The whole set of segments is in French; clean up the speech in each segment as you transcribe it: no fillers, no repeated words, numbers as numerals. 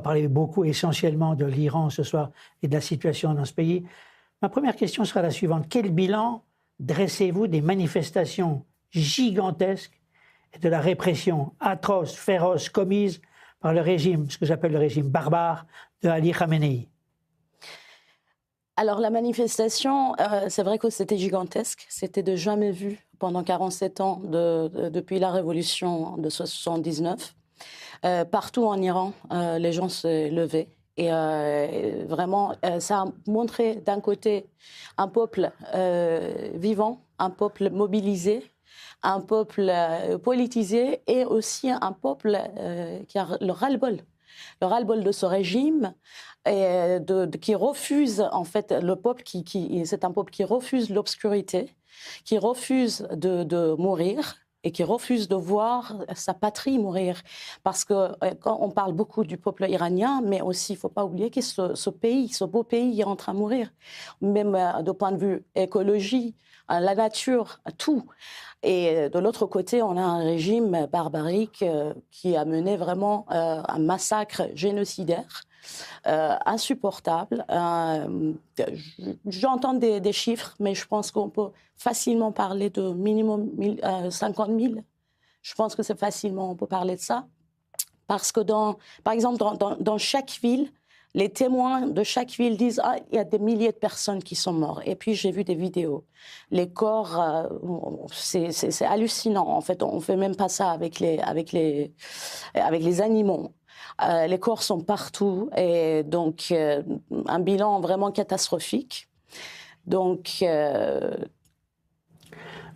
parler beaucoup essentiellement de l'Iran ce soir et de la situation dans ce pays. Ma première question sera la suivante. Quel bilan dressez-vous des manifestations gigantesques et de la répression atroce, féroce, commise par le régime, ce que j'appelle le régime barbare de Ali Khamenei? Alors la manifestation, c'est vrai que c'était gigantesque. C'était de jamais vu pendant 47 ans depuis la révolution de 79. Partout en Iran, les gens se levaient. Et vraiment, ça a montré d'un côté un peuple vivant, un peuple mobilisé, un peuple politisé et aussi un peuple qui a le ras-le-bol de ce régime et qui refuse, en fait, le peuple, c'est un peuple qui refuse l'obscurité, qui refuse de mourir et qui refuse de voir sa patrie mourir. Parce que quand on parle beaucoup du peuple iranien, mais aussi, il ne faut pas oublier que ce pays, ce beau pays est en train de mourir. Même de point de vue écologie, la nature, tout. Et de l'autre côté, on a un régime barbarique qui a mené vraiment un massacre génocidaire. Insupportable. J'entends des chiffres, mais je pense qu'on peut facilement parler de minimum 50 000. Je pense que c'est facilement, on peut parler de ça. Parce que, par exemple, dans chaque ville, les témoins de chaque ville disent « Ah, il y a des milliers de personnes qui sont mortes. » Et puis, j'ai vu des vidéos. Les corps, c'est hallucinant. En fait, on ne fait même pas ça avec les animaux. Les corps sont partout et donc un bilan vraiment catastrophique. Donc,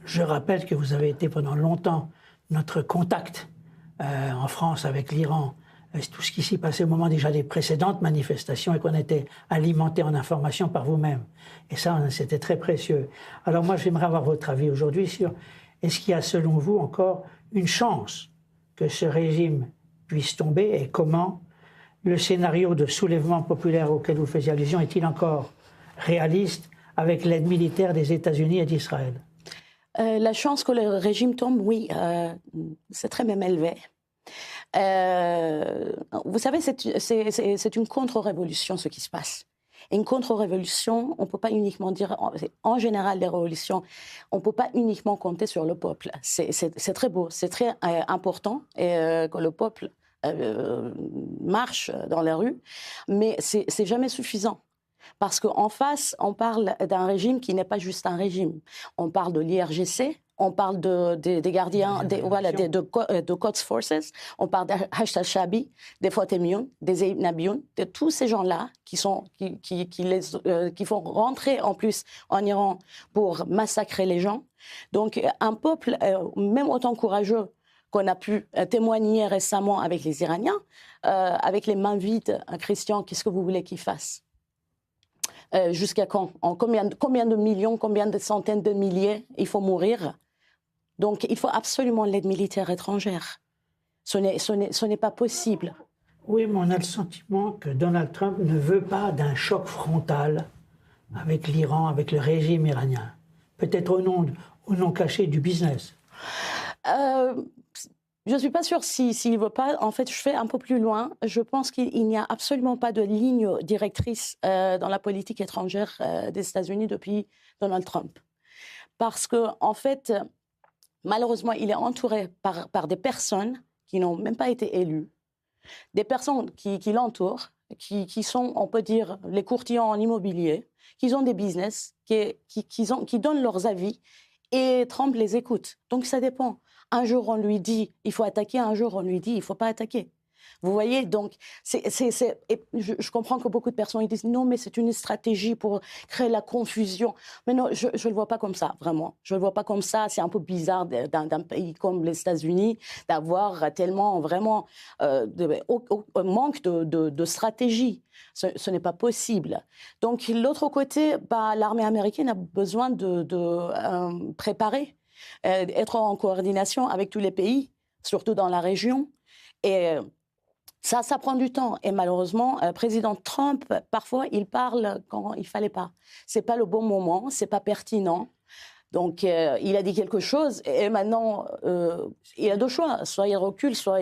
Je rappelle que vous avez été pendant longtemps notre contact en France avec l'Iran. Tout ce qui s'y passait au moment déjà des précédentes manifestations et qu'on était alimenté en informations par vous-même. Et ça, c'était très précieux. Alors moi, j'aimerais avoir votre avis aujourd'hui sur est-ce qu'il y a selon vous encore une chance que ce régime puisse tomber et comment le scénario de soulèvement populaire auquel vous faisiez allusion est-il encore réaliste avec l'aide militaire des États-Unis et d'Israël? La chance que le régime tombe, oui, c'est très même élevé. Vous savez, c'est une contre-révolution ce qui se passe. Et une contre-révolution, on ne peut pas uniquement dire, en général, les révolutions, on ne peut pas uniquement compter sur le peuple. C'est très beau, c'est très important que le peuple marche dans les rues, mais c'est jamais suffisant. Parce qu'en face, on parle d'un régime qui n'est pas juste un régime. On parle de l'IRGC, on parle des gardiens, de Quds Forces, on parle d'Hashd al-Shabi, des Fatemiyun, des Zeyd Nabiyun, de tous ces gens-là qui font rentrer en plus en Iran pour massacrer les gens. Donc un peuple, même autant courageux qu'on a pu témoigner récemment avec les Iraniens, avec les mains vides, Christian, qu'est-ce que vous voulez qu'ils fassent? Jusqu'à quand? Combien de millions, combien de centaines de milliers il faut mourir? Donc il faut absolument l'aide militaire étrangère. Ce n'est pas possible. Oui, mais on a le sentiment que Donald Trump ne veut pas d'un choc frontal avec l'Iran, avec le régime iranien. Peut-être au nom caché du business. Je ne suis pas sûre s'il ne veut pas. En fait, je vais un peu plus loin. Je pense qu'il n'y a absolument pas de ligne directrice dans la politique étrangère des États-Unis depuis Donald Trump. Parce qu'en fait, malheureusement, il est entouré par des personnes qui n'ont même pas été élues, des personnes qui l'entourent, qui sont, on peut dire, les courtiers en immobilier, qui ont des business, qui donnent leurs avis et Trump les écoute. Donc ça dépend. Un jour, on lui dit il faut attaquer, un jour, on lui dit il ne faut pas attaquer. Vous voyez, donc, je comprends que beaucoup de personnes ils disent non, mais c'est une stratégie pour créer la confusion. Mais non, je ne le vois pas comme ça, vraiment. Je ne le vois pas comme ça. C'est un peu bizarre d'un pays comme les États-Unis d'avoir tellement, vraiment, manque de stratégie. Ce n'est pas possible. Donc, l'autre côté, l'armée américaine a besoin de préparer, être en coordination avec tous les pays, surtout dans la région. Et ça prend du temps. Et malheureusement, président Trump, parfois, il parle quand il ne fallait pas. Ce n'est pas le bon moment, ce n'est pas pertinent. Donc, il a dit quelque chose et maintenant, il a deux choix. Soit il recule, soit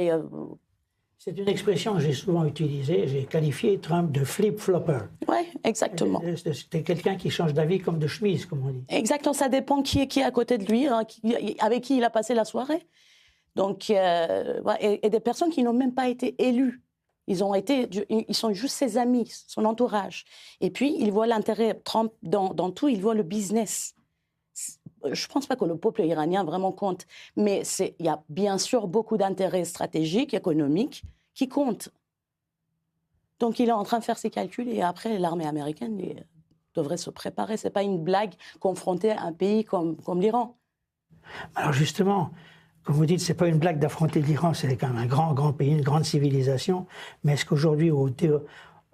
C'est une expression que j'ai souvent utilisée. J'ai qualifié Trump de flip-flopper. Oui, exactement. C'était quelqu'un qui change d'avis comme de chemise, comme on dit. Exactement, ça dépend qui est à côté de lui, hein, avec qui il a passé la soirée. Donc, et des personnes qui n'ont même pas été élues. Ils sont juste ses amis, son entourage. Et puis, ils voient l'intérêt Trump dans tout, ils voient le business. Je ne pense pas que le peuple iranien vraiment compte, mais il y a bien sûr beaucoup d'intérêts stratégiques, économiques qui comptent. Donc, il est en train de faire ses calculs et après, l'armée américaine devrait se préparer. Ce n'est pas une blague confrontée à un pays comme l'Iran. Alors justement, comme vous dites, ce n'est pas une blague d'affronter l'Iran, c'est quand même un grand pays, une grande civilisation. Mais est-ce qu'aujourd'hui,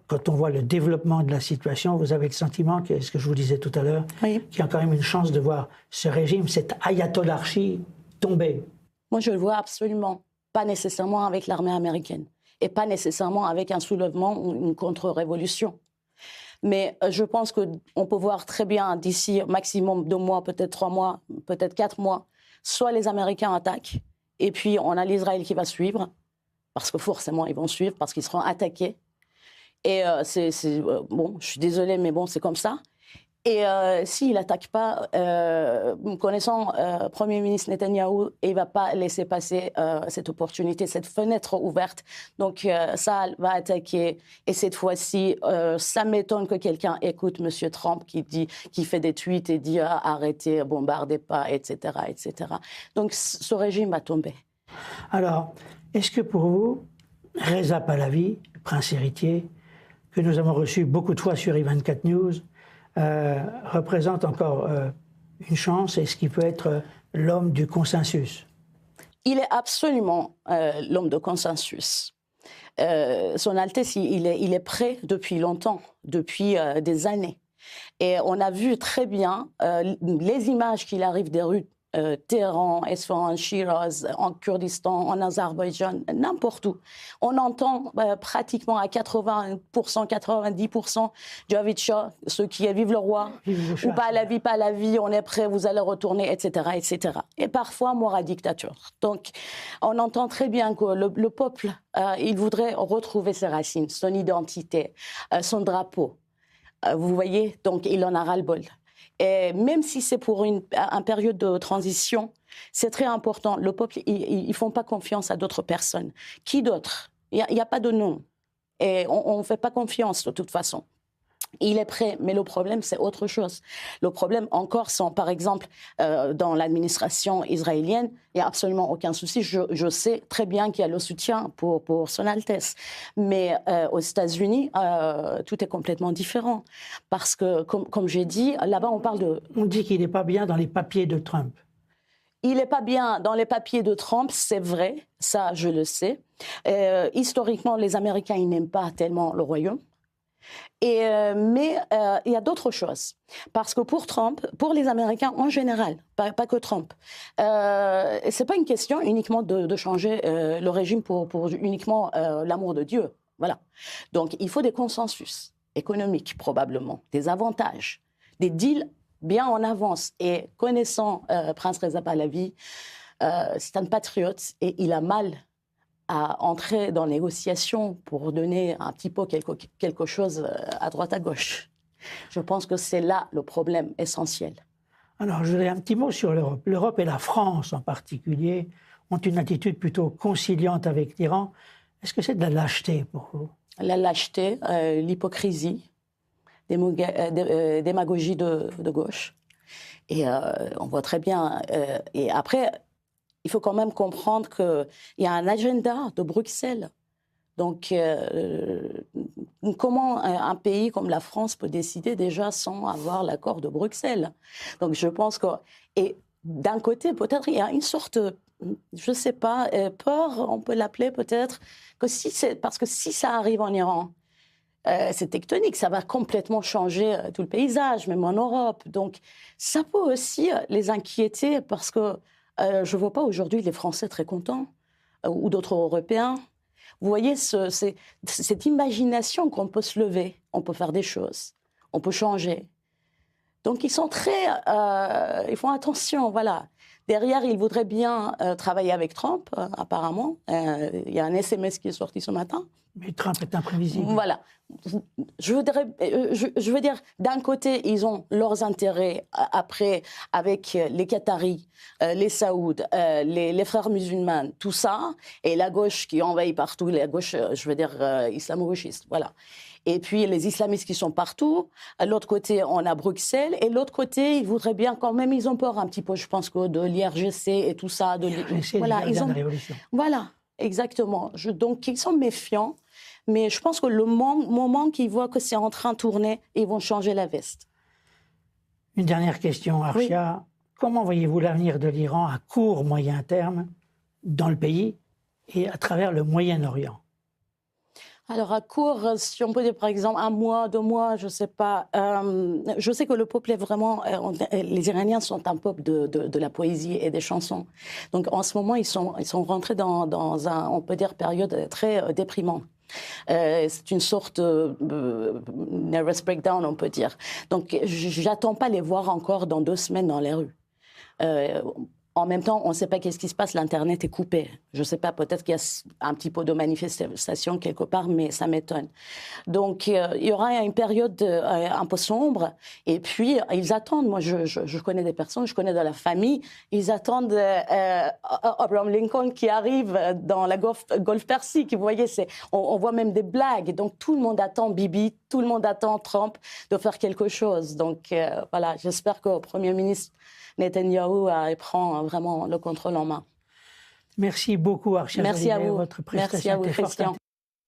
quand on voit le développement de la situation, vous avez le sentiment, ce que je vous disais tout à l'heure, oui, qu'il y a quand même une chance de voir ce régime, cette ayatollarchie tomber? Moi, je le vois absolument pas nécessairement avec l'armée américaine et pas nécessairement avec un soulèvement ou une contre-révolution. Mais je pense qu'on peut voir très bien d'ici maximum 2 mois, peut-être 3 mois, peut-être 4 mois, soit les Américains attaquent et puis on a l'Israël qui va suivre, parce que forcément ils vont suivre, parce qu'ils seront attaqués. Et bon, je suis désolée, mais bon, c'est comme ça. Et s'il n'attaque pas, connaissant Premier ministre Netanyahou, il ne va pas laisser passer cette opportunité, cette fenêtre ouverte. Donc ça va attaquer. Et cette fois-ci, ça m'étonne que quelqu'un écoute M. Trump qui fait des tweets et dit arrêtez, bombardez pas, etc., etc. Donc ce régime va tomber. Alors, est-ce que pour vous, Reza Pahlavi, prince héritier, que nous avons reçu beaucoup de fois sur I24 News, représente encore une chance? Est-ce qu'il peut être l'homme du consensus? Il est absolument l'homme de consensus. Son Altesse, il est prêt depuis longtemps, depuis des années. Et on a vu très bien les images qu'il arrive des rues Téhéran, Esfahan, Shiraz, en Kurdistan, en Azerbaïdjan, n'importe où. On entend pratiquement à 80%, 90% Javad Shah, ceux qui vivent le roi, ou pas la vie, on est prêt, vous allez retourner, etc., etc. Et parfois, mort à dictature. Donc, on entend très bien que le peuple, il voudrait retrouver ses racines, son identité, son drapeau. Vous voyez, donc il en a ras-le-bol. Et même si c'est pour une période de transition, c'est très important. Le peuple, ils ne font pas confiance à d'autres personnes. Qui d'autre? Il n'y a pas de nom. Et on ne fait pas confiance de toute façon. Il est prêt, mais le problème, c'est autre chose. Le problème, encore, sont, par exemple, dans l'administration israélienne, il n'y a absolument aucun souci. Je sais très bien qu'il y a le soutien pour Son Altesse. Mais aux États-Unis, tout est complètement différent. Parce que, comme j'ai dit, là-bas, on parle de... On dit qu'il n'est pas bien dans les papiers de Trump. Il n'est pas bien dans les papiers de Trump, c'est vrai, ça, je le sais. Historiquement, les Américains, ils n'aiment pas tellement le royaume. Mais il y a d'autres choses. Parce que pour Trump, pour les Américains en général, pas que Trump, ce n'est pas une question uniquement de changer le régime pour uniquement l'amour de Dieu. Voilà. Donc il faut des consensus économiques probablement, des avantages, des deals bien en avance. Et connaissant Prince Reza Pahlavi, c'est un patriote et il a mal à entrer dans les négociations pour donner un petit peu quelque chose à droite à gauche. Je pense que c'est là le problème essentiel. Alors, je voudrais un petit mot sur l'Europe. L'Europe et la France en particulier ont une attitude plutôt conciliante avec l'Iran. Est-ce que c'est de la lâcheté pour vous? La lâcheté, l'hypocrisie, démagogie de gauche. Et on voit très bien. Et après, il faut quand même comprendre qu'il y a un agenda de Bruxelles. Donc, comment un pays comme la France peut décider déjà sans avoir l'accord de Bruxelles? Donc, je pense que... Et d'un côté, peut-être, il y a une sorte, je ne sais pas, peur, on peut l'appeler peut-être, parce que si ça arrive en Iran, c'est tectonique, ça va complètement changer tout le paysage, même en Europe. Donc, ça peut aussi les inquiéter parce que je ne vois pas aujourd'hui les Français très contents, ou d'autres Européens. Vous voyez cette imagination qu'on peut se lever, on peut faire des choses, on peut changer. Donc ils sont ils font attention, voilà. Derrière, il voudrait bien travailler avec Trump, apparemment. Il y a un SMS qui est sorti ce matin. Mais Trump est imprévisible. Voilà. Je veux dire, d'un côté, ils ont leurs intérêts après avec les Qataris, les Saouds, les frères musulmans, tout ça, et la gauche qui envahit partout, la gauche, je veux dire, islamo-gauchiste, voilà. Et puis les islamistes qui sont partout. À l'autre côté, on a Bruxelles. Et de l'autre côté, ils voudraient bien quand même, ils ont peur un petit peu, je pense, de l'IRGC et tout ça. Voilà, ils ont... révolution. Voilà, exactement. Donc, ils sont méfiants. Mais je pense que le moment qu'ils voient que c'est en train de tourner, ils vont changer la veste. Une dernière question, Arshia. Oui. Comment voyez-vous l'avenir de l'Iran à court, moyen terme dans le pays et à travers le Moyen-Orient? Alors, à court, si on peut dire par exemple 1 mois, 2 mois, je ne sais pas. Je sais que le peuple est vraiment. Les Iraniens sont un peuple de la poésie et des chansons. Donc, en ce moment, ils sont rentrés dans un, on peut dire, période très déprimante. C'est une sorte de nervous breakdown, on peut dire. Donc, j'attends pas les voir encore dans 2 semaines dans les rues. En même temps, on ne sait pas qu'est-ce qui se passe, l'Internet est coupé. Je ne sais pas, peut-être qu'il y a un petit peu de manifestation quelque part, mais ça m'étonne. Donc, il y aura une période un peu sombre, et puis ils attendent. Moi, je connais des personnes, je connais de la famille, ils attendent Abraham Lincoln qui arrive dans la Golfe Persique. Vous voyez, on voit même des blagues. Donc, tout le monde attend Bibi, tout le monde attend Trump de faire quelque chose. Donc, voilà, j'espère que le Premier ministre Netanyahou prend vraiment le contrôle en main. Merci beaucoup, Arshia. Merci à vous. Votre prestation. Merci à vous, Christian.